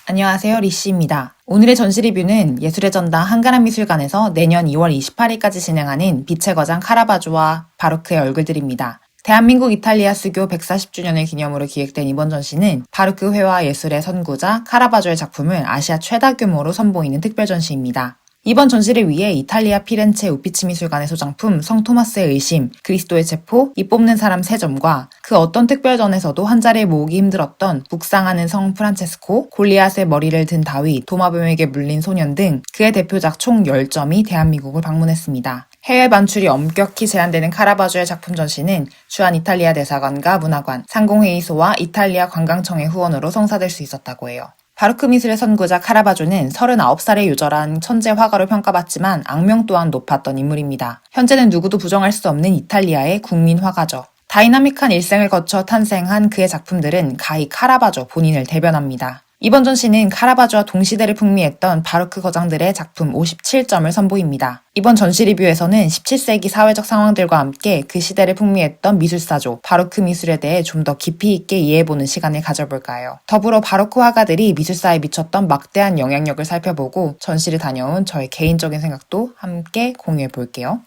안녕하세요, 리씨입니다. 오늘의 전시 리뷰는 예술의 전당 한가람미술관에서 내년 2월 28일까지 진행하는 빛의 거장 카라바조와 바로크의 얼굴들입니다. 대한민국 이탈리아 수교 140주년을 기념으로 기획된 이번 전시는 바로크 회화 예술의 선구자 카라바조의 작품을 아시아 최다 규모로 선보이는 특별 전시입니다. 이번 전시를 위해 이탈리아 피렌체 우피치 미술관의 소장품 성 토마스의 의심, 그리스도의 체포, 이 뽑는 사람 3점과 그 어떤 특별전에서도 한 자리에 모으기 힘들었던 묵상하는 성 프란체스코, 골리앗의 머리를 든 다윗, 도마뱀에게 물린 소년 등 그의 대표작 총 10점이 대한민국을 방문했습니다. 해외 반출이 엄격히 제한되는 카라바조의 작품 전시는 주한 이탈리아 대사관과 문화관, 상공회의소와 이탈리아 관광청의 후원으로 성사될 수 있었다고 해요. 바로크 미술의 선구자 카라바조는 39살의 요절한 천재 화가로 평가받지만 악명 또한 높았던 인물입니다. 현재는 누구도 부정할 수 없는 이탈리아의 국민 화가죠. 다이나믹한 일생을 거쳐 탄생한 그의 작품들은 가히 카라바조 본인을 대변합니다. 이번 전시는 카라바조와 동시대를 풍미했던 바로크 거장들의 작품 57점을 선보입니다. 이번 전시 리뷰에서는 17세기 사회적 상황들과 함께 그 시대를 풍미했던 미술사조, 바로크 미술에 대해 좀 더 깊이 있게 이해해보는 시간을 가져볼까 해요. 더불어 바로크 화가들이 미술사에 미쳤던 막대한 영향력을 살펴보고 전시를 다녀온 저의 개인적인 생각도 함께 공유해볼게요.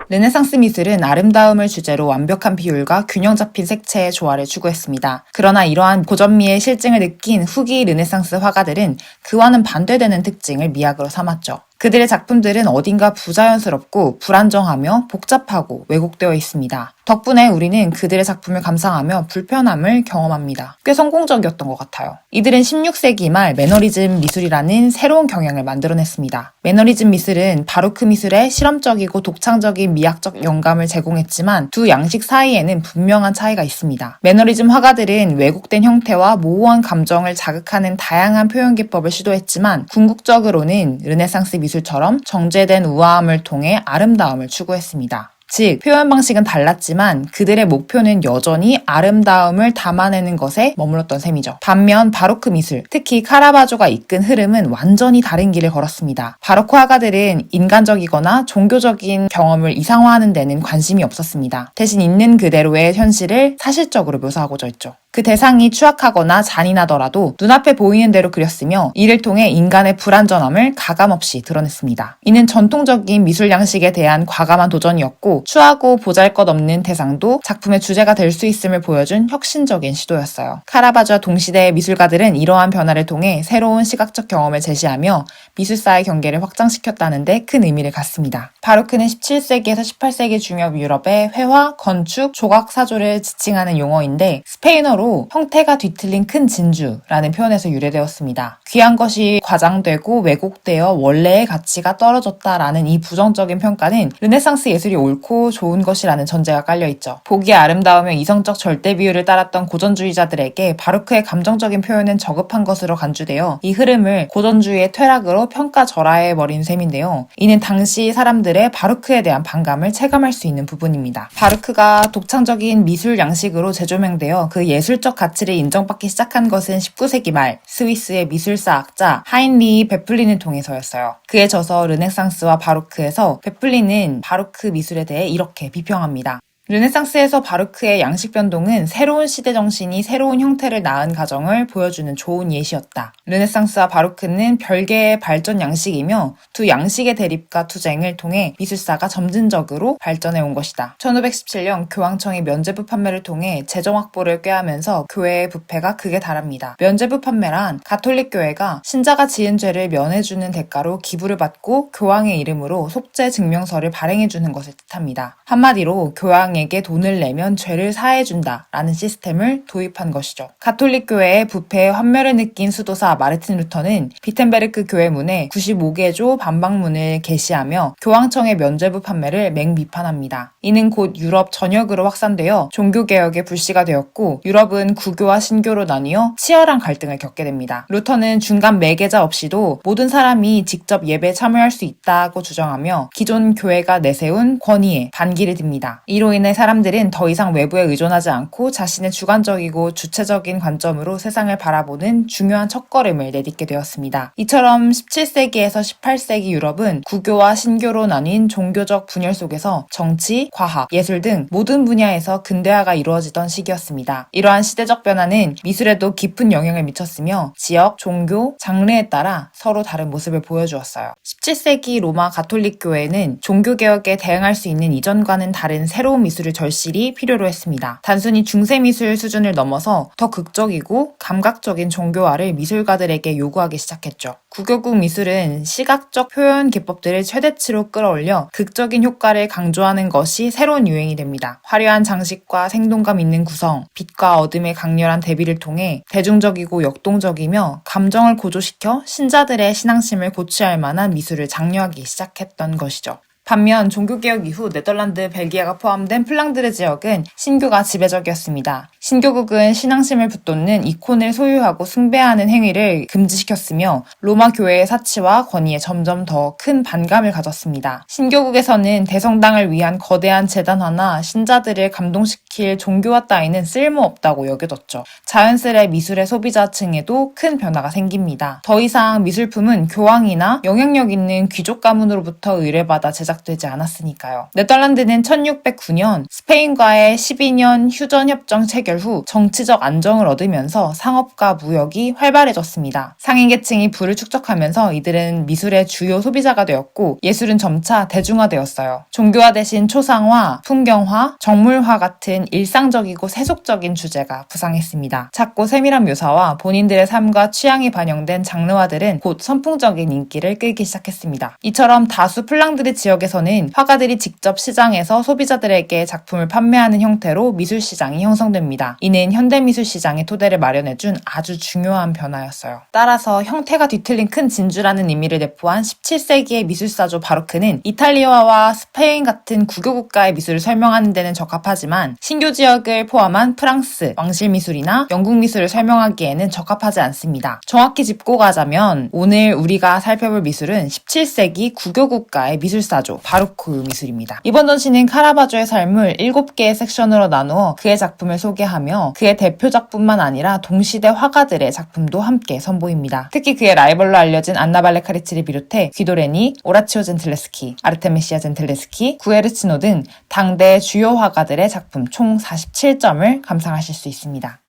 르네상스 미술은 아름다움을 주제로 완벽한 비율과 균형 잡힌 색채의 조화를 추구했습니다. 그러나 이러한 고전미의 실증을 느낀 후기 르네상스 화가들은 그와는 반대되는 특징을 미학으로 삼았죠. 그들의 작품들은 어딘가 부자연스럽고 불안정하며 복잡하고 왜곡되어 있습니다. 덕분에 우리는 그들의 작품을 감상하며 불편함을 경험합니다. 꽤 성공적이었던 것 같아요. 이들은 16세기 말 매너리즘 미술이라는 새로운 경향을 만들어냈습니다. 매너리즘 미술은 바로크 미술에 실험적이고 독창적인 미학적 영감을 제공했지만 두 양식 사이에는 분명한 차이가 있습니다. 매너리즘 화가들은 왜곡된 형태와 모호한 감정을 자극하는 다양한 표현 기법을 시도했지만 궁극적으로는 르네상스 미술처럼 정제된 우아함을 통해 아름다움을 추구했습니다. 즉, 표현 방식은 달랐지만 그들의 목표는 여전히 아름다움을 담아내는 것에 머물렀던 셈이죠. 반면 바로크 미술, 특히 카라바조가 이끈 흐름은 완전히 다른 길을 걸었습니다. 바로크 화가들은 인간적이거나 종교적인 경험을 이상화하는 데는 관심이 없었습니다. 대신 있는 그대로의 현실을 사실적으로 묘사하고자 했죠. 그 대상이 추악하거나 잔인하더라도 눈앞에 보이는 대로 그렸으며 이를 통해 인간의 불완전함을 가감없이 드러냈습니다. 이는 전통적인 미술 양식에 대한 과감한 도전이었고 추하고 보잘것없는 대상도 작품의 주제가 될 수 있음을 보여준 혁신적인 시도였어요. 카라바조와 동시대의 미술가들은 이러한 변화를 통해 새로운 시각적 경험을 제시하며 미술사의 경계를 확장시켰다는 데 큰 의미를 갖습니다. 바로크는 17세기에서 18세기 중엽 유럽의 회화, 건축, 조각 사조를 지칭하는 용어인데 스페인어로 형태가 뒤틀린 큰 진주라는 표현에서 유래되었습니다. 귀한 것이 과장되고 왜곡되어 원래의 가치가 떨어졌다라는 이 부정적인 평가는 르네상스 예술이 옳고 좋은 것이라는 전제가 깔려있죠. 보기에 아름다우며 이성적 절대 비율을 따랐던 고전주의자들에게 바로크의 감정적인 표현은 저급한 것으로 간주되어 이 흐름을 고전주의의 퇴락으로 평가절하해버린 셈인데요. 이는 당시 사람들의 바로크에 대한 반감을 체감할 수 있는 부분입니다. 바로크가 독창적인 미술 양식으로 재조명되어 그 예술적 가치를 인정받기 시작한 것은 19세기 말 스위스의 미술사 학자 하인리히 베플린을 통해서였어요. 그의 저서 르네상스와 바로크에서 베플린은 바로크 미술에 대해 이렇게 비평합니다. 르네상스에서 바로크의 양식 변동은 새로운 시대 정신이 새로운 형태를 낳은 과정을 보여주는 좋은 예시였다. 르네상스와 바로크는 별개의 발전 양식이며 두 양식의 대립과 투쟁을 통해 미술사가 점진적으로 발전해 온 것이다. 1517년 교황청이 면죄부 판매를 통해 재정 확보를 꾀하면서 교회의 부패가 극에 달합니다. 면죄부 판매란 가톨릭 교회가 신자가 지은 죄를 면해주는 대가로 기부를 받고 교황의 이름으로 속죄 증명서를 발행해주는 것을 뜻합니다. 한마디로 교황에게 돈을 내면 죄를 사해준다 라는 시스템을 도입한 것이죠. 가톨릭 교회의 부패에 환멸을 느낀 수도사 마르틴 루터는 비텐베르크 교회 문에 95개조 반박문을 게시하며 교황청의 면죄부 판매를 맹비판합니다. 이는 곧 유럽 전역으로 확산되어 종교개혁의 불씨가 되었고 유럽은 구교와 신교로 나뉘어 치열한 갈등을 겪게 됩니다. 루터는 중간 매개자 없이도 모든 사람이 직접 예배에 참여할 수 있다고 주장하며 기존 교회가 내세운 권위에 반기를 듭니다. 이로 인해 덕분에 사람들은 더 이상 외부에 의존하지 않고 자신의 주관적이고 주체적인 관점으로 세상을 바라보는 중요한 첫걸음을 내딛게 되었습니다. 이처럼 17세기에서 18세기 유럽은 구교와 신교로 나뉜 종교적 분열 속에서 정치, 과학, 예술 등 모든 분야에서 근대화가 이루어지던 시기였습니다. 이러한 시대적 변화는 미술에도 깊은 영향을 미쳤으며 지역, 종교, 장르에 따라 서로 다른 모습을 보여주었어요. 17세기 로마 가톨릭 교회는 종교개혁에 대응할 수 있는 이전과는 다른 새로운 미술의 절실히 필요로 했습니다. 단순히 중세미술 수준을 넘어서 더 극적이고 감각적인 종교화를 미술가들에게 요구하기 시작했죠. 구교국 미술은 시각적 표현 기법들을 최대치로 끌어올려 극적인 효과를 강조하는 것이 새로운 유행이 됩니다. 화려한 장식과 생동감 있는 구성, 빛과 어둠의 강렬한 대비를 통해 대중적이고 역동적이며 감정을 고조시켜 신자들의 신앙심을 고취할 만한 미술을 장려하기 시작했던 것이죠. 반면 종교개혁 이후 네덜란드, 벨기에가 포함된 플랑드르 지역은 신교가 지배적이었습니다. 신교국은 신앙심을 붙돋는 이콘을 소유하고 숭배하는 행위를 금지시켰으며 로마 교회의 사치와 권위에 점점 더 큰 반감을 가졌습니다. 신교국에서는 대성당을 위한 거대한 재단화나 신자들을 감동시킬 종교화 따위는 쓸모없다고 여겨졌죠. 자연스레 미술의 소비자층에도 큰 변화가 생깁니다. 더 이상 미술품은 교황이나 영향력 있는 귀족 가문으로부터 의뢰받아 제작되지 않았으니까요. 네덜란드는 1609년 스페인과의 12년 휴전협정 체결 후 정치적 안정을 얻으면서 상업과 무역이 활발해졌습니다. 상인계층이 부를 축적하면서 이들은 미술의 주요 소비자가 되었고 예술은 점차 대중화되었어요. 종교화 대신 초상화, 풍경화, 정물화 같은 일상적이고 세속적인 주제가 부상했습니다. 작고 세밀한 묘사와 본인들의 삶과 취향이 반영된 장르화들은 곧 선풍적인 인기를 끌기 시작했습니다. 이처럼 다수 플랑드르 지역에서는 화가들이 직접 시장에서 소비자들에게 작품을 판매하는 형태로 미술시장이 형성됩니다. 이는 현대미술 시장의 토대를 마련해준 아주 중요한 변화였어요. 따라서 형태가 뒤틀린 큰 진주라는 의미를 내포한 17세기의 미술사조 바로크는 이탈리아와 스페인 같은 구교국가의 미술을 설명하는 데는 적합하지만 신교 지역을 포함한 프랑스, 왕실미술이나 영국 미술을 설명하기에는 적합하지 않습니다. 정확히 짚고 가자면 오늘 우리가 살펴볼 미술은 17세기 구교국가의 미술사조 바로크 미술입니다. 이번 전시는 카라바조의 삶을 7개의 섹션으로 나누어 그의 작품을 소개하며 그의 대표작뿐만 아니라 동시대 화가들의 작품도 함께 선보입니다. 특히 그의 라이벌로 알려진 안나 발레카리치를 비롯해 귀도레니, 오라치오 젠틀레스키, 아르테미시아 젠틀레스키, 구에르치노 등 당대 주요 화가들의 작품 총 47점을 감상하실 수 있습니다.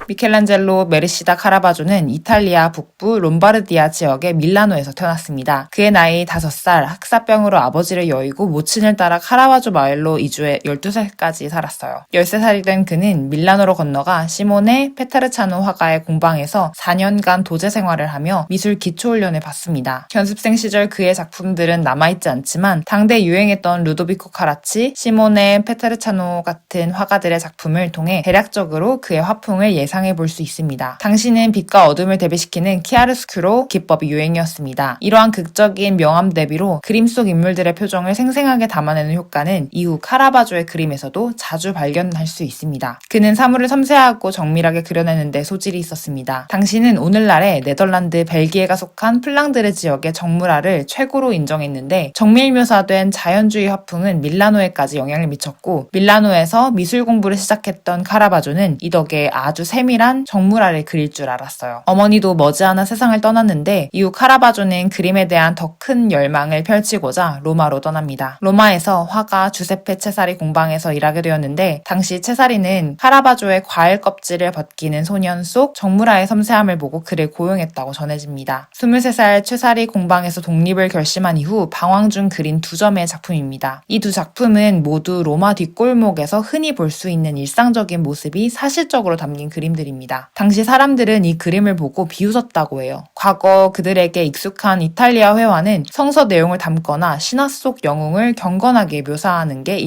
미켈란젤로 메르시다 카라바조는 이탈리아 북부 롬바르디아 지역의 밀라노에서 태어났습니다. 그의 나이 5살, 흑사병으로 아버지를 여의고 모친을 따라 카라바조 마을로 이주해 12살까지 살았어요. 13살이 된 그는 밀라노로 건너가 시모네 페타르차노 화가의 공방에서 4년간 도제 생활을 하며 미술 기초훈련을 받습니다. 연습생 시절 그의 작품들은 남아있지 않지만 당대 유행했던 루도비코 카라치, 시모네 페타르차노 같은 화가들의 작품을 통해 대략적으로 그의 화풍을 예상해 볼 수 있습니다. 당시는 빛과 어둠을 대비시키는 키아르스큐로 기법이 유행이었습니다. 이러한 극적인 명암 대비로 그림 속 인물들의 표정을 생생하게 담아내는 효과는 이후 카라바조의 그림에서도 자주 발견할 수 있습니다. 그는 사물을 섬세하고 정밀하게 그려내는 데 소질이 있었습니다. 당시는 오늘날의 네덜란드, 벨기에가 속한 플랑드르 지역의 정물화를 최고로 인정했는데 정밀 묘사된 자연주의 화풍은 밀라노에까지 영향을 미쳤고 밀라노에서 미술 공부를 시작했던 카라바조는 이 덕에 아주 세밀한 정물화를 그릴 줄 알았어요. 어머니도 머지않아 세상을 떠났는데 이후 카라바조는 그림에 대한 더 큰 열망을 펼치고자 로마로 떠납니다. 로마에서 화가 주세페 체사리 공방에서 일하게 되었는데 당시 체사리는 카라바조의 과일 껍질을 벗기는 소년 속 정물화의 섬세함을 보고 그를 고용했다고 전해집니다. 23살 체사리 공방에서 독립을 결심한 이후 방황 중 그린 2점의 작품입니다. 이 두 작품은 모두 로마 뒷골목에서 흔히 볼 수 있는 일상적인 모습이 사실적으로 담긴 그림들입니다. 당시 사람들은 이 그림을 보고 비웃었다고 해요. 과거 그들에게 익숙한 이탈리아 회화는 성서 내용을 담거나 신화 속 영웅을 경건하게 묘사하는 게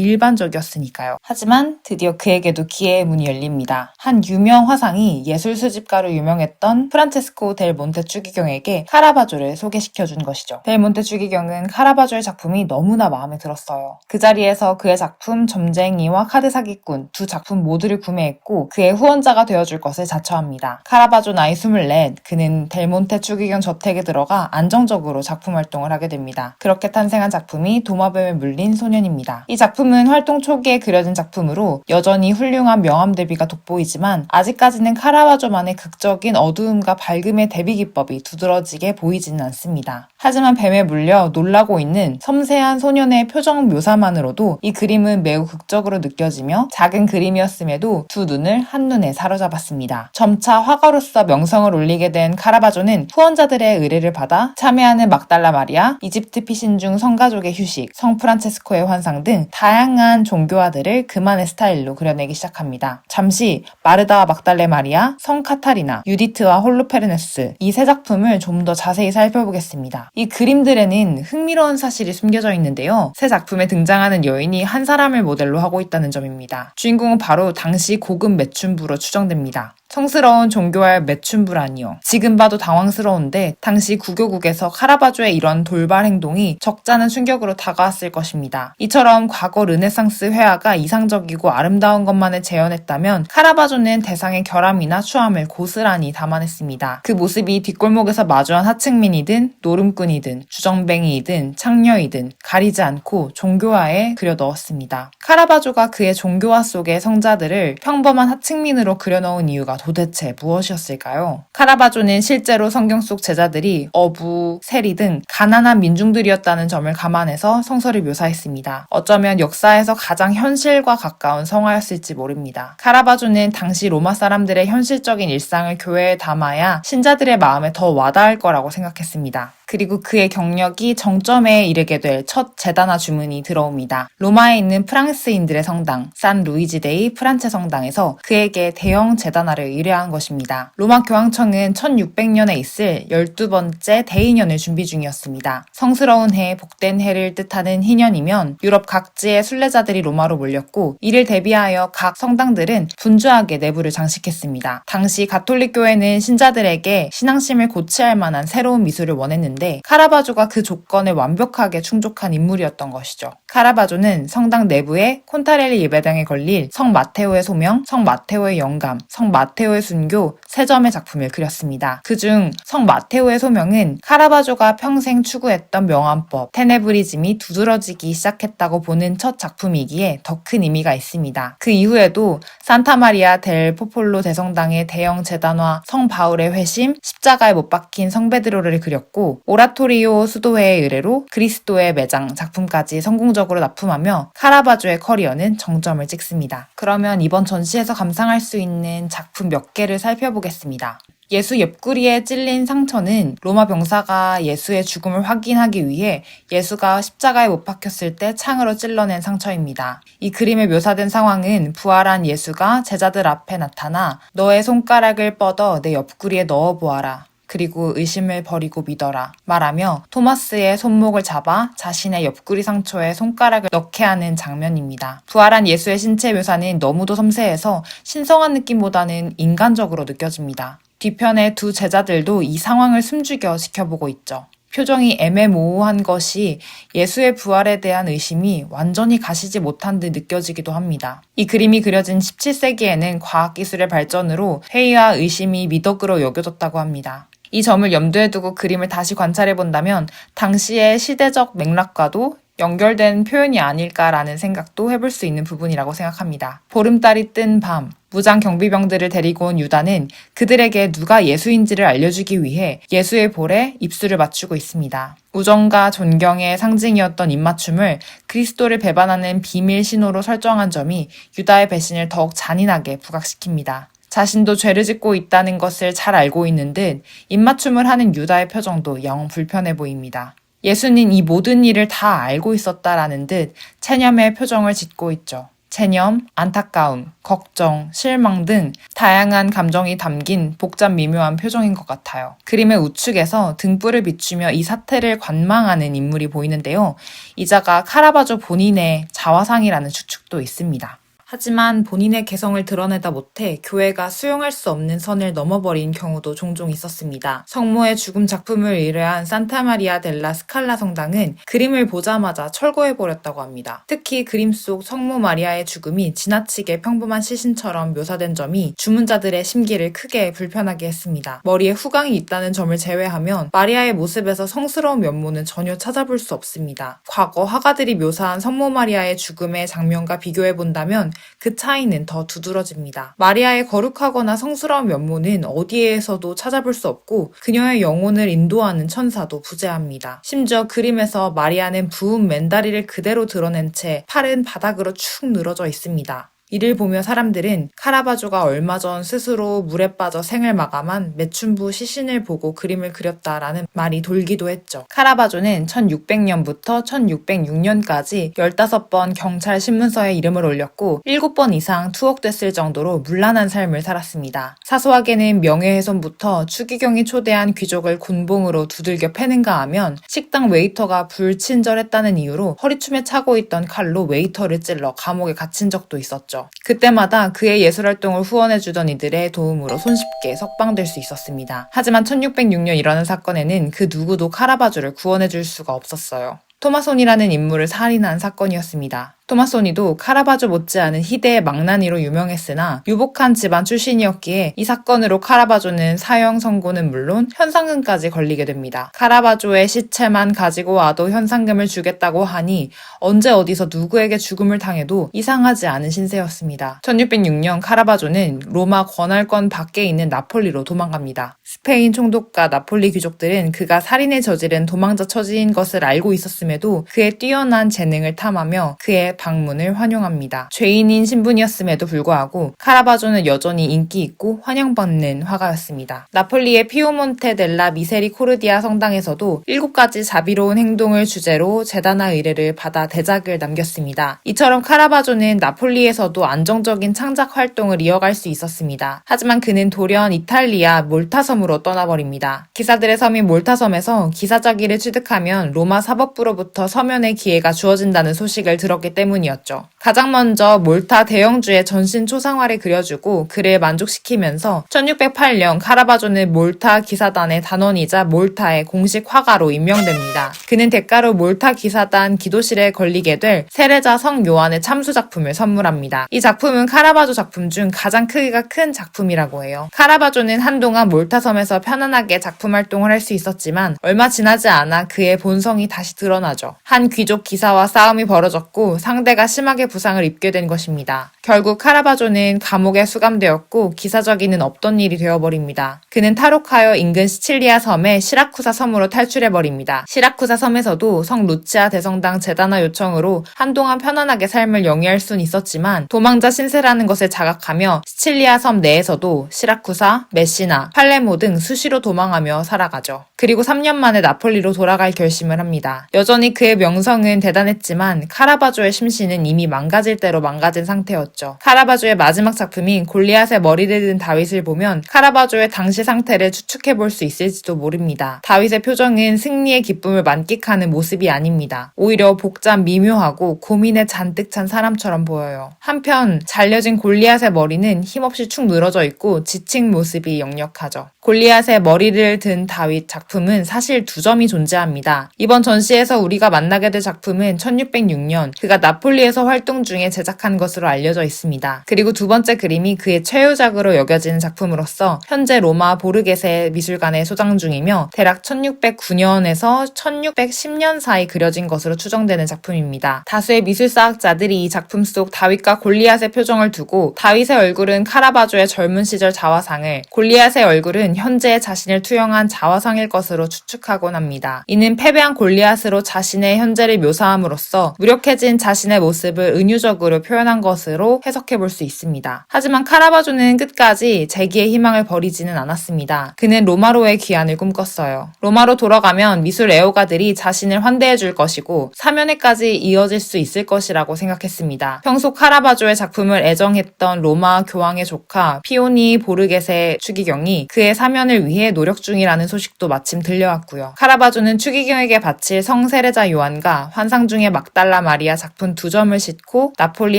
일반적이었으니까요. 하지만 드디어 그에게도 기회의 문이 열립니다. 한 유명 화상이 예술 수집가로 유명했던 프란체스코 델 몬테 추기경에게 카라바조를 소개시켜준 것이죠. 델 몬테 추기경은 카라바조의 작품이 너무나 마음에 들었어요. 그 자리에서 그의 작품 점쟁이와 카드 사기꾼 두 작품 모두를 구매했고 그의 후원자가 되어줄 얻을 것을 자처합니다. 카라바조 나이 24, 그는 델몬테 추기경 저택에 들어가 안정적으로 작품 활동을 하게 됩니다. 그렇게 탄생한 작품이 도마뱀에 물린 소년입니다. 이 작품은 활동 초기에 그려진 작품으로 여전히 훌륭한 명암 대비가 돋보이지만 아직까지는 카라바조만의 극적인 어두움과 밝음의 대비 기법이 두드러지게 보이지는 않습니다. 하지만 뱀에 물려 놀라고 있는 섬세한 소년의 표정 묘사만으로도 이 그림은 매우 극적으로 느껴지며 작은 그림이었음에도 두 눈을 한눈에 사로잡았습니다. 점차 화가로서 명성을 올리게 된 카라바조는 후원자들의 의뢰를 받아 참여하는 막달라 마리아, 이집트 피신 중 성가족의 휴식, 성 프란체스코의 환상 등 다양한 종교화들을 그만의 스타일로 그려내기 시작합니다. 잠시 마르다와 막달레 마리아, 성 카타리나, 유디트와 홀로페르네스 이 세 작품을 좀 더 자세히 살펴보겠습니다. 이 그림들에는 흥미로운 사실이 숨겨져 있는데요. 세 작품에 등장하는 여인이 한 사람을 모델로 하고 있다는 점입니다. 주인공은 바로 당시 고급 매춘부로 추정됩니다. 성스러운 종교화의 매춘부라니요. 지금 봐도 당황스러운데 당시 구교국에서 카라바조의 이런 돌발 행동이 적잖은 충격으로 다가왔을 것입니다. 이처럼 과거 르네상스 회화가 이상적이고 아름다운 것만을 재현했다면 카라바조는 대상의 결함이나 추함을 고스란히 담아냈습니다. 그 모습이 뒷골목에서 마주한 하층민이든 노름꾼이든 주정뱅이이든 창녀이든 가리지 않고 종교화에 그려 넣었습니다. 카라바조가 그의 종교화 속의 성자들을 평범한 하층민으로 그려넣은 이유가 도대체 무엇이었을까요? 카라바조는 실제로 성경 속 제자들이 어부, 세리 등 가난한 민중들이었다는 점을 감안해서 성서를 묘사했습니다. 어쩌면 역사에서 가장 현실과 가까운 성화였을지 모릅니다. 카라바조는 당시 로마 사람들의 현실적인 일상을 교회에 담아야 신자들의 마음에 더 와닿을 거라고 생각했습니다. 그리고 그의 경력이 정점에 이르게 될 첫 제다나 주문이 들어옵니다. 로마에 있는 프랑스인들의 성당 산 루이지 데이 프란체 성당에서 그에게 대형 제다나를 의뢰한 것입니다. 로마 교황청은 1600년에 있을 12번째 대인연을 준비 중이었습니다. 성스러운 해, 복된 해를 뜻하는 희년이면 유럽 각지의 순례자들이 로마로 몰렸고 이를 대비하여 각 성당들은 분주하게 내부를 장식했습니다. 당시 가톨릭 교회는 신자들에게 신앙심을 고취할 만한 새로운 미술을 원했는데 카라바조가 그 조건에 완벽하게 충족한 인물이었던 것이죠. 카라바조는 성당 내부에 콘타렐리 예배당에 걸릴 성 마테오의 소명, 성 마테오의 영감, 성 마테오의 순교 세 점의 작품을 그렸습니다. 그중 성 마테오의 소명은 카라바조가 평생 추구했던 명암법, 테네브리즘이 두드러지기 시작했다고 보는 첫 작품이기에 더 큰 의미가 있습니다. 그 이후에도 산타마리아 델 포폴로 대성당의 대형 제단화, 성 바울의 회심, 십자가에 못 박힌 성 베드로를 그렸고 오라토리오 수도회의 의뢰로 그리스도의 매장 작품까지 성공적으로 납품하며 카라바조의 커리어는 정점을 찍습니다. 그러면 이번 전시에서 감상할 수 있는 작품 몇 개를 살펴보겠습니다. 예수 옆구리에 찔린 상처는 로마 병사가 예수의 죽음을 확인하기 위해 예수가 십자가에 못 박혔을 때 창으로 찔러낸 상처입니다. 이 그림에 묘사된 상황은 부활한 예수가 제자들 앞에 나타나 너의 손가락을 뻗어 내 옆구리에 넣어보아라. 그리고 의심을 버리고 믿어라 말하며 토마스의 손목을 잡아 자신의 옆구리 상처에 손가락을 넣게 하는 장면입니다. 부활한 예수의 신체 묘사는 너무도 섬세해서 신성한 느낌보다는 인간적으로 느껴집니다. 뒤편의 두 제자들도 이 상황을 숨죽여 지켜보고 있죠. 표정이 애매모호한 것이 예수의 부활에 대한 의심이 완전히 가시지 못한 듯 느껴지기도 합니다. 이 그림이 그려진 17세기에는 과학기술의 발전으로 회의와 의심이 미덕으로 여겨졌다고 합니다. 이 점을 염두에 두고 그림을 다시 관찰해본다면 당시의 시대적 맥락과도 연결된 표현이 아닐까라는 생각도 해볼 수 있는 부분이라고 생각합니다. 보름달이 뜬 밤, 무장 경비병들을 데리고 온 유다는 그들에게 누가 예수인지를 알려주기 위해 예수의 볼에 입술을 맞추고 있습니다. 우정과 존경의 상징이었던 입맞춤을 그리스도를 배반하는 비밀 신호로 설정한 점이 유다의 배신을 더욱 잔인하게 부각시킵니다. 자신도 죄를 짓고 있다는 것을 잘 알고 있는 듯 입맞춤을 하는 유다의 표정도 영 불편해 보입니다. 예수는 이 모든 일을 다 알고 있었다라는 듯 체념의 표정을 짓고 있죠. 체념, 안타까움, 걱정, 실망 등 다양한 감정이 담긴 복잡 미묘한 표정인 것 같아요. 그림의 우측에서 등불을 비추며 이 사태를 관망하는 인물이 보이는데요. 이자가 카라바조 본인의 자화상이라는 추측도 있습니다. 하지만 본인의 개성을 드러내다 못해 교회가 수용할 수 없는 선을 넘어버린 경우도 종종 있었습니다. 성모의 죽음 작품을 의뢰한 산타마리아 델라 스칼라 성당은 그림을 보자마자 철거해버렸다고 합니다. 특히 그림 속 성모 마리아의 죽음이 지나치게 평범한 시신처럼 묘사된 점이 주문자들의 심기를 크게 불편하게 했습니다. 머리에 후광이 있다는 점을 제외하면 마리아의 모습에서 성스러운 면모는 전혀 찾아볼 수 없습니다. 과거 화가들이 묘사한 성모 마리아의 죽음의 장면과 비교해본다면 그 차이는 더 두드러집니다. 마리아의 거룩하거나 성스러운 면모는 어디에서도 찾아볼 수 없고 그녀의 영혼을 인도하는 천사도 부재합니다. 심지어 그림에서 마리아는 부은 맨다리를 그대로 드러낸 채 팔은 바닥으로 축 늘어져 있습니다. 이를 보며 사람들은 카라바조가 얼마 전 스스로 물에 빠져 생을 마감한 매춘부 시신을 보고 그림을 그렸다라는 말이 돌기도 했죠. 카라바조는 1600년부터 1606년까지 15번 경찰 신문서에 이름을 올렸고 7번 이상 투옥됐을 정도로 문란한 삶을 살았습니다. 사소하게는 명예훼손부터 추기경이 초대한 귀족을 곤봉으로 두들겨 패는가 하면 식당 웨이터가 불친절했다는 이유로 허리춤에 차고 있던 칼로 웨이터를 찔러 감옥에 갇힌 적도 있었죠. 그때마다 그의 예술활동을 후원해주던 이들의 도움으로 손쉽게 석방될 수 있었습니다. 하지만 1606년 일어난 사건에는 그 누구도 카라바조를 구원해줄 수가 없었어요. 토마손이라는 인물을 살인한 사건이었습니다. 토마소니도 카라바조 못지않은 희대의 망나니로 유명했으나 유복한 집안 출신이었기에 이 사건으로 카라바조는 사형 선고는 물론 현상금까지 걸리게 됩니다. 카라바조의 시체만 가지고 와도 현상금을 주겠다고 하니 언제 어디서 누구에게 죽음을 당해도 이상하지 않은 신세였습니다. 1606년 카라바조는 로마 권할권 밖에 있는 나폴리로 도망갑니다. 스페인 총독과 나폴리 귀족들은 그가 살인을 저지른 도망자 처지인 것을 알고 있었음에도 그의 뛰어난 재능을 탐하며 그의 방문을 환영합니다. 죄인인 신분이었음에도 불구하고 카라바조는 여전히 인기 있고 환영받는 화가였습니다. 나폴리의 피오몬테 델라 미세리코르디아 성당에서도 7가지 자비로운 행동을 주제로 제단화 의뢰를 받아 대작을 남겼습니다. 이처럼 카라바조는 나폴리에서도 안정적인 창작 활동을 이어갈 수 있었습니다. 하지만 그는 돌연 이탈리아 몰타 섬으로 떠나버립니다. 기사들의 섬인 몰타 섬에서 기사자기를 취득하면 로마 사법부로부터 서면의 기회가 주어진다는 소식을 들었기 때문이었죠. 가장 먼저 몰타 대형주의 전신 초상화를 그려주고 그를 만족시키면서 1608년 카라바조는 몰타 기사단의 단원이자 몰타의 공식 화가로 임명됩니다. 그는 대가로 몰타 기사단 기도실에 걸리게 될 세레자 성 요한의 참수 작품을 선물합니다. 이 작품은 카라바조 작품 중 가장 크기가 큰 작품이라고 해요. 카라바조는 한동안 몰타 섬에서 편안하게 작품 활동을 할 수 있었지만 얼마 지나지 않아 그의 본성이 다시 드러나죠. 한 귀족 기사와 싸움이 벌어졌고 상대가 심하게 부상을 입게 된 것입니다. 결국 카라바조는 감옥에 수감되었고 기사저기는 없던 일이 되어버립니다. 그는 탈옥하여 인근 시칠리아 섬의 시라쿠사 섬으로 탈출해버립니다. 시라쿠사 섬에서도 성 루치아 대성당 제단화 요청으로 한동안 편안하게 삶을 영위할 순 있었지만 도망자 신세라는 것을 자각하며 시칠리아 섬 내에서도 시라쿠사, 메시나, 팔레모 등 수시로 도망하며 살아가죠. 그리고 3년 만에 나폴리로 돌아갈 결심을 합니다. 여전히 그의 명성은 대단했지만 카라바조의 심신은 이미 망가질 대로 망가진 상태였죠. 카라바조의 마지막 작품인 골리앗의 머리를 든 다윗을 보면 카라바조의 당시 상태를 추측해볼 수 있을지도 모릅니다. 다윗의 표정은 승리의 기쁨을 만끽하는 모습이 아닙니다. 오히려 복잡 미묘하고 고민에 잔뜩 찬 사람처럼 보여요. 한편 잘려진 골리앗의 머리는 힘없이 축 늘어져 있고 지친 모습이 역력하죠. 골리앗의 머리를 든 다윗 작품은 사실 2점이 존재합니다. 이번 전시에서 우리가 만나게 될 작품은 1606년 그가 나폴리에서 활동 중에 제작한 것으로 알려져 있습니다. 그리고 2번째 그림이 그의 최후작으로 여겨지는 작품으로서 현재 로마 보르게세 미술관에 소장 중이며 대략 1609년에서 1610년 사이 그려진 것으로 추정되는 작품입니다. 다수의 미술사학자들이 이 작품 속 다윗과 골리앗의 표정을 두고 다윗의 얼굴은 카라바조의 젊은 시절 자화상을, 골리앗의 얼굴은 현재 자신을 투영한 자화상일 것으로 추측하곤 합니다. 이는 패배한 골리앗으로 자신의 현재를 묘사함으로써 무력해진 자신의 모습을 은유적으로 표현한 것으로 해석해볼 수 있습니다. 하지만 카라바조는 끝까지 재기의 희망을 버리지는 않았습니다. 그는 로마로의 귀환을 꿈꿨어요. 로마로 돌아가면 미술 애호가들이 자신을 환대해줄 것이고 사면회까지 이어질 수 있을 것이라고 생각했습니다. 평소 카라바조의 작품을 애정했던 로마 교황의 조카 피오니 보르게세 추기경이 그의 사면을 위해 노력 중이라는 소식도 마침 들려왔고요. 카라바조는 추기경에게 바칠 성 세레자 요한과 환상 중의 막달라 마리아 작품 높은 2점을 싣고 나폴리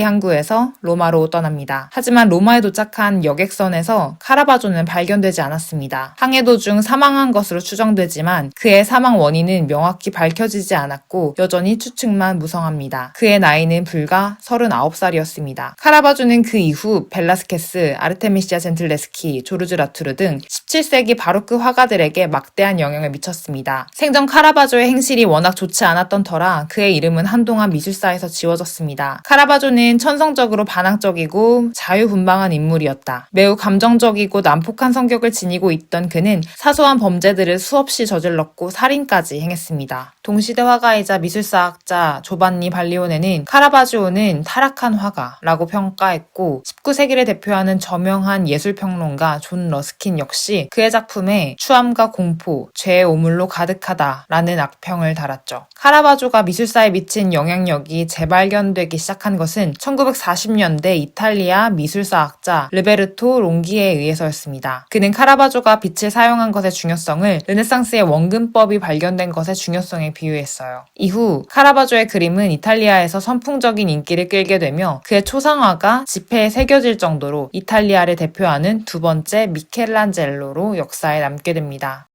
항구에서 로마로 떠납니다. 하지만 로마에 도착한 여객선에서 카라바조는 발견되지 않았습니다. 항해 도중 사망한 것으로 추정되지만 그의 사망 원인은 명확히 밝혀지지 않았고 여전히 추측만 무성합니다. 그의 나이는 불과 39살이었습니다. 카라바조는 그 이후 벨라스케스, 아르테미시아 젠틀레스키, 조르주 라투르 등 17세기 바로크 화가들에게 막대한 영향을 미쳤습니다. 생전 카라바조의 행실이 워낙 좋지 않았던 터라 그의 이름은 한동안 미술사에서 지워졌습니다. 카라바조는 천성적으로 반항적이고 자유분방한 인물이었다. 매우 감정적이고 난폭한 성격을 지니고 있던 그는 사소한 범죄들을 수없이 저질렀고 살인까지 행했습니다. 동시대 화가이자 미술사학자 조반니 발리오네는 카라바조는 타락한 화가라고 평가했고 19세기를 대표하는 저명한 예술평론가 존 러스킨 역시 그의 작품에 추함과 공포, 죄의 오물로 가득하다라는 악평을 달았죠. 카라바조가 미술사에 미친 영향력이 재발견되기 시작한 것은 1940년대 이탈리아 미술사학자 르베르토 롱기에 의해서였습니다. 그는 카라바조가 빛을 사용한 것의 중요성을 르네상스의 원근법이 발견된 것의 중요성에 비유했어요. 이후 카라바조의 그림은 이탈리아에서 선풍적인 인기를 끌게 되며 그의 초상화가 지폐에 새겨질 정도로 이탈리아를 대표하는 두 번째 미켈란젤로로 역사에 남게 됩니다.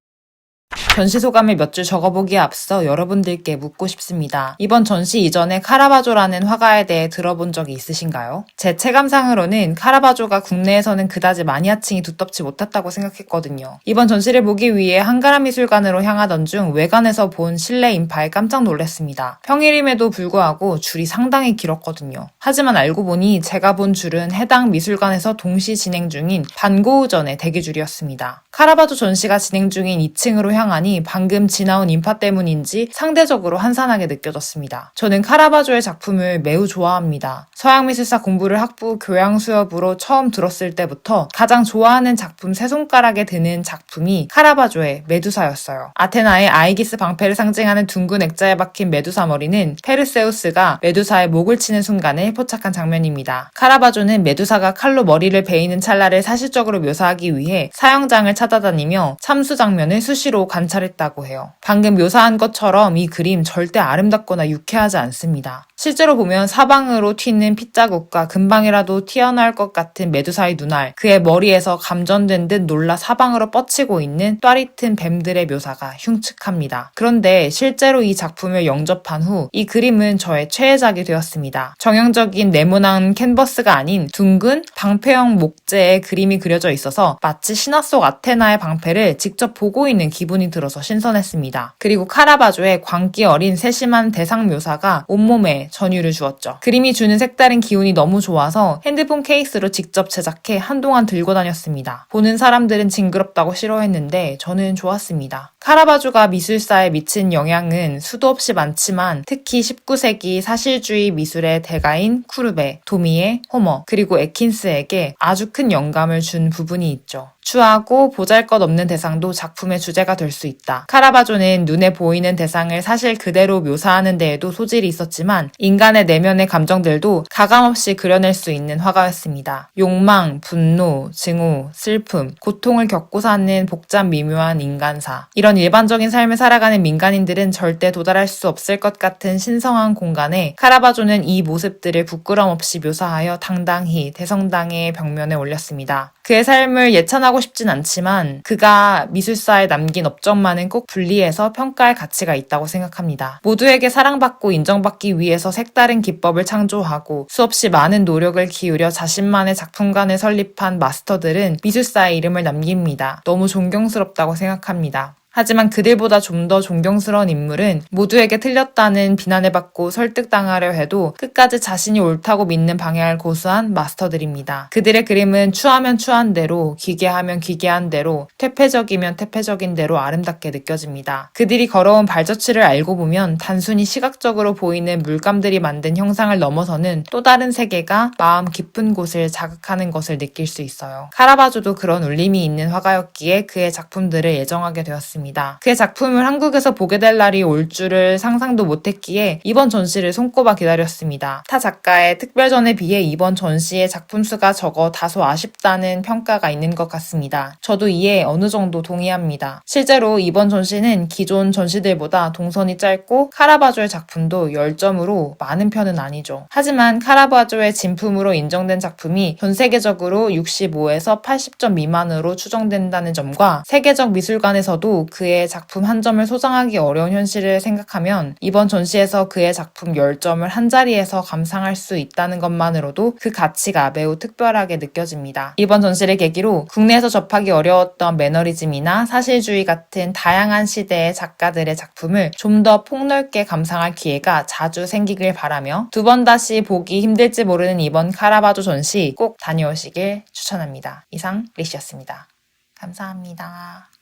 전시 소감을 몇 줄 적어보기에 앞서 여러분들께 묻고 싶습니다. 이번 전시 이전에 카라바조라는 화가에 대해 들어본 적이 있으신가요? 제 체감상으로는 카라바조가 국내에서는 그다지 마니아층이 두텁지 못했다고 생각했거든요. 이번 전시를 보기 위해 한가람미술관으로 향하던 중 외관에서 본 실내 인파에 깜짝 놀랐습니다. 평일임에도 불구하고 줄이 상당히 길었거든요. 하지만 알고 보니 제가 본 줄은 해당 미술관에서 동시 진행 중인 반고우전의 대기줄이었습니다. 카라바조 전시가 진행 중인 2층으로 향하니 방금 지나온 인파 때문인지 상대적으로 한산하게 느껴졌습니다. 저는 카라바조의 작품을 매우 좋아합니다. 서양미술사 공부를 학부 교양 수업으로 처음 들었을 때부터 가장 좋아하는 작품 3손가락에 드는 작품이 카라바조의 메두사였어요. 아테나의 아이기스 방패를 상징하는 둥근 액자에 박힌 메두사 머리는 페르세우스가 메두사의 목을 치는 순간에 포착한 장면입니다. 카라바조는 메두사가 칼로 머리를 베이는 찰나를 사실적으로 묘사하기 위해 사형장을 찾아다니며 참수 장면을 수시로 관찰했다고 해요. 방금 묘사한 것처럼 이 그림 절대 아름답거나 유쾌하지 않습니다. 실제로 보면 사방으로 튀는 핏자국과 금방이라도 튀어나올 것 같은 메두사의 눈알, 그의 머리에서 감전된 듯 놀라 사방으로 뻗치고 있는 또렷한 뱀들의 묘사가 흉측합니다. 그런데 실제로 이 작품을 영접한 후 이 그림은 저의 최애작이 되었습니다. 정형적인 네모난 캔버스가 아닌 둥근 방패형 목재에 그림이 그려져 있어서 마치 신화 속 아테나의 방패를 직접 보고 있는 기분이 들어서 신선했습니다. 그리고 카라바조의 광기 어린 세심한 대상 묘사가 온몸에 전율을 주었죠. 그림이 주는 색다른 기운이 너무 좋아서 핸드폰 케이스로 직접 제작해 한동안 들고 다녔습니다. 보는 사람들은 징그럽다고 싫어했는데 저는 좋았습니다. 카라바조가 미술사에 미친 영향은 수도 없이 많지만 특히 19세기 사실주의 미술의 대가인 쿠르베, 도미에, 호머, 그리고 에킨스에게 아주 큰 영감을 준 부분이 있죠. 추하고 보잘것없는 대상도 작품의 주제가 될 수 있다. 카라바조는 눈에 보이는 대상을 사실 그대로 묘사하는 데에도 소질이 있었지만 인간의 내면의 감정들도 가감없이 그려낼 수 있는 화가였습니다. 욕망, 분노, 증오, 슬픔, 고통을 겪고 사는 복잡 미묘한 인간사. 이런 일반적인 삶을 살아가는 민간인들은 절대 도달할 수 없을 것 같은 신성한 공간에 카라바조는 이 모습들을 부끄럼 없이 묘사하여 당당히 대성당의 벽면에 올렸습니다. 그의 삶을 예찬하고 싶진 않지만 그가 미술사에 남긴 업적만은 꼭 분리해서 평가할 가치가 있다고 생각합니다. 모두에게 사랑받고 인정받기 위해서 색다른 기법을 창조하고 수없이 많은 노력을 기울여 자신만의 작품관을 설립한 마스터들은 미술사에 이름을 남깁니다. 너무 존경스럽다고 생각합니다. 하지만 그들보다 좀 더 존경스러운 인물은 모두에게 틀렸다는 비난을 받고 설득당하려 해도 끝까지 자신이 옳다고 믿는 방향을 고수한 마스터들입니다. 그들의 그림은 추하면 추한 대로, 기괴하면 기괴한 대로, 퇴폐적이면 퇴폐적인 대로 아름답게 느껴집니다. 그들이 걸어온 발자취를 알고 보면 단순히 시각적으로 보이는 물감들이 만든 형상을 넘어서는 또 다른 세계가 마음 깊은 곳을 자극하는 것을 느낄 수 있어요. 카라바조도 그런 울림이 있는 화가였기에 그의 작품들을 애정하게 되었습니다. 있었습니다. 그의 작품을 한국에서 보게 될 날이 올 줄을 상상도 못했기에 이번 전시를 손꼽아 기다렸습니다. 타 작가의 특별전에 비해 이번 전시의 작품 수가 적어 다소 아쉽다는 평가가 있는 것 같습니다. 저도 이에 어느 정도 동의합니다. 실제로 이번 전시는 기존 전시들보다 동선이 짧고 카라바조의 작품도 10점으로 많은 편은 아니죠. 하지만 카라바조의 진품으로 인정된 작품이 전 세계적으로 65에서 80점 미만으로 추정된다는 점과 세계적 미술관에서도 그의 작품 한 점을 소장하기 어려운 현실을 생각하면 이번 전시에서 그의 작품 10점을 한자리에서 감상할 수 있다는 것만으로도 그 가치가 매우 특별하게 느껴집니다. 이번 전시를 계기로 국내에서 접하기 어려웠던 매너리즘이나 사실주의 같은 다양한 시대의 작가들의 작품을 좀 더 폭넓게 감상할 기회가 자주 생기길 바라며 두 번 다시 보기 힘들지 모르는 이번 카라바조 전시 꼭 다녀오시길 추천합니다. 이상 리시였습니다. 감사합니다.